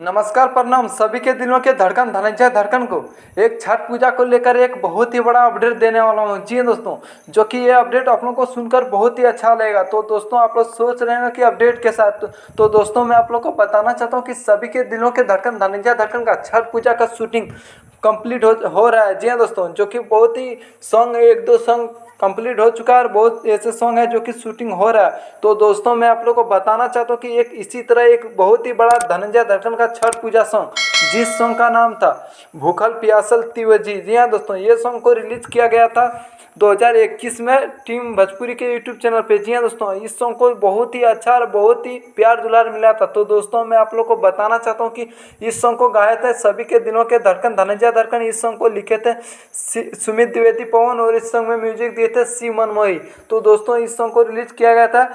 नमस्कार, प्रणाम सभी के दिलों के धड़कन धनंजय धड़कन को एक छठ पूजा को लेकर एक बहुत ही बड़ा अपडेट देने वाला हूँ। जी दोस्तों, जो कि ये अपडेट आप लोगों को सुनकर बहुत ही अच्छा लगेगा। तो दोस्तों, आप लोग सोच रहे हैं कि अपडेट के साथ तो दोस्तों मैं आप लोग को बताना चाहता हूँ कि सभी के दिलों के धड़कन धनंजय धड़कन का छठ पूजा का शूटिंग कंप्लीट हो रहा है। जी हाँ दोस्तों, जो कि बहुत ही सॉन्ग, एक दो सॉन्ग कंप्लीट हो चुका है और बहुत ऐसे सॉन्ग है जो कि शूटिंग हो रहा है। तो दोस्तों, मैं आप लोग को बताना चाहता हूँ कि एक इसी तरह एक बहुत ही बड़ा धनंजय धड़कन का छठ पूजा सॉन्ग, जिस सॉन्ग का नाम था भूखल प्यासल तिवजी। जी हाँ दोस्तों, ये सॉन्ग को रिलीज किया गया था 2021 में टीम भोजपुरी के यूट्यूब चैनल पे। जी हाँ दोस्तों, इस सॉन्ग को बहुत ही अच्छा और बहुत ही प्यार दुलार मिला था। तो दोस्तों, मैं आप लोग को बताना चाहता हूँ कि इस सॉन्ग को गाए थे सभी के दिलों के धड़कन धनंजय धड़कन। इस सॉन्ग को लिखे थे सुमित द्विवेदी पवन और इस सॉन्ग में म्यूजिक दिए थे सी मनमोही। तो दोस्तों, इस सॉन्ग को रिलीज किया गया था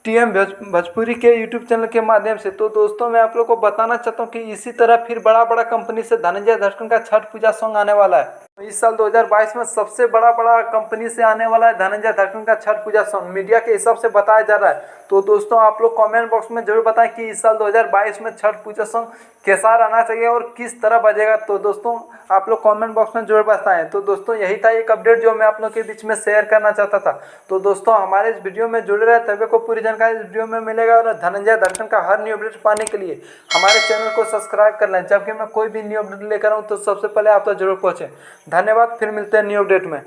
टीएम भोजपुरी के यूट्यूब चैनल के माध्यम से। तो दोस्तों, मैं आप लोग को बताना चाहता हूँ कि इसी तरह फिर बड़ा बड़ा कंपनी से धनंजय धड़कन का छठ पूजा सॉन्ग आने वाला है। इस साल 2022 में सबसे बड़ा बड़ा कंपनी से आने वाला है धनंजय धड़कन का छठ पूजा सॉन्ग, मीडिया के हिसाब से बताया जा रहा है। तो दोस्तों, आप लोग कमेंट बॉक्स में जरूर बताएं कि इस साल 2022 में छठ पूजा सॉन्ग कैसा रहना चाहिए और किस तरह बजेगा। तो दोस्तों, आप लोग कमेंट बॉक्स में जरूर बताएं। तो दोस्तों, यही था एक अपडेट जो मैं आप लोग के बीच में शेयर करना चाहता था। तो दोस्तों, हमारे इस वीडियो में जुड़े रहे, तभी को पूरी जानकारी इस वीडियो में मिलेगा। और धनंजय धड़कन का हर न्यू अपडेट पाने के लिए हमारे चैनल को सब्सक्राइब कर लें। जबकि मैं कोई भी न्यू अपडेट लेकर आऊँ तो सबसे पहले आप तक जरूर पहुँचे। धन्यवाद, फिर मिलते हैं न्यू अपडेट में।